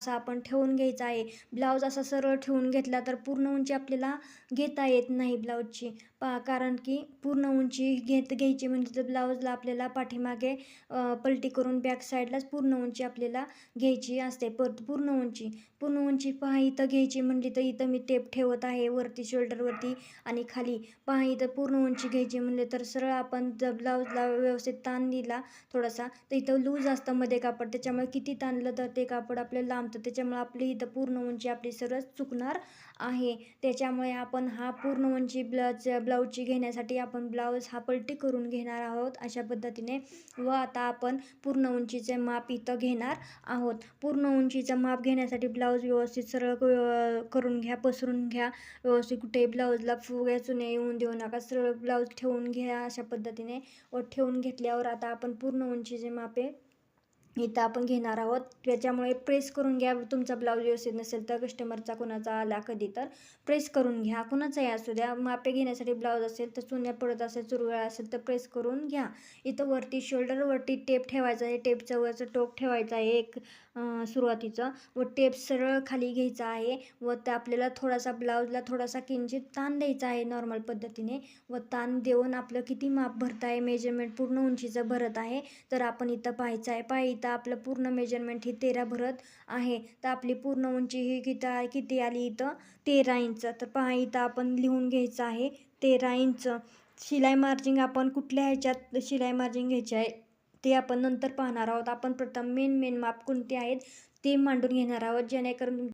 असा आपण ठेवून घ्यायचा आहे. ब्लाऊज असा सरळ ठेवून घेतला तर पूर्ण उंची आपल्याला घेता येत नाही ब्लाऊजची. कारण की पूर्ण उंची घ्यायची म्हणजे तर ब्लाऊजला आपल्याला पाठीमागे पलटी करून बॅक साईडलाच पूर्ण उंची आपल्याला घ्यायची असते. पूर्ण उंची पहा इथं घ्यायची म्हणली तर इथं मी टेप ठेवत आहे वरती शोल्डरवरती आणि खाली. पहा इथं पूर्ण उंची घ्यायची म्हणले तर सरळ आपण जर ब्लाऊजला व्यवस्थित ताण दिला थोडासा तर इथं लूज असतं मध्ये कापड, त्याच्यामुळे किती ताणलं तर ते कापड आपल्याला लांबतं, त्याच्यामुळे आपली इथं पूर्ण उंची आपली सरळ चुकणार आहे. त्याच्यामुळे आपण हा पूर्ण उंची ब्लाऊजची घेण्यासाठी आपण ब्लाऊज हा पलटी करून घेणार आहोत अशा पद्धतीने. व आता आपण पूर्ण उंचीचे माप इथं घेणार आहोत. पूर्ण उंचीचं माप घेण्यासाठी ब्लाऊज व्यवस्थित सरळ करून घ्या, पसरून घ्या व्यवस्थित. कुठे ब्लाऊजला फुग्या चुन्या येऊन देऊ नका, सरळ ब्लाऊज ठेवून घ्या अशा पद्धतीने. व ठेवून घेतल्यावर आता आपण पूर्ण उंचीचे मापे इथं आपण घेणार आहोत. त्याच्यामुळे प्रेस करून घ्या. तुमचा ब्लाऊज व्यवस्थित नसेल तर कस्टमरचा कोणाचा आला कधी तर प्रेस करून घ्या, कुणाचाही असू द्या. मापे घेण्यासाठी ब्लाऊज असेल तर चुन्या पडत असेल, चुरगळा असेल तर प्रेस करून घ्या. इथं वरती शोल्डरवरती टेप ठेवायचा आहे, टेपचं वरचं टोक ठेवायचं आहे एक सुरुवातीचं. व टेप सरळ खाली घ्यायचा आहे व त्या आपल्याला थोडासा ब्लाऊजला थोडासा किंचित ताण द्यायचा आहे नॉर्मल पद्धतीने. व ताण देऊन आपलं किती माप भरत आहे, मेजरमेंट पूर्ण उंचीचं भरत आहे तर आपण इथं पाहायचं आहे. इथं आपलं पूर्ण मेजरमेंट ही 13 भरत आहे तर आपली पूर्ण उंची ही किती आली इथं 13 इंच. तर पहा इथं आपण लिहून घ्यायचं आहे 13 इंच. शिलाई मार्जिंग आपण कुठल्या ह्याच्यात शिलाई मार्जिंग घ्यायची आहे ते आपण नंतर पाहणार आहोत. आपण प्रथम मेन माप कोणते आहेत ते मांडून घेणार आहोत जेणेकरून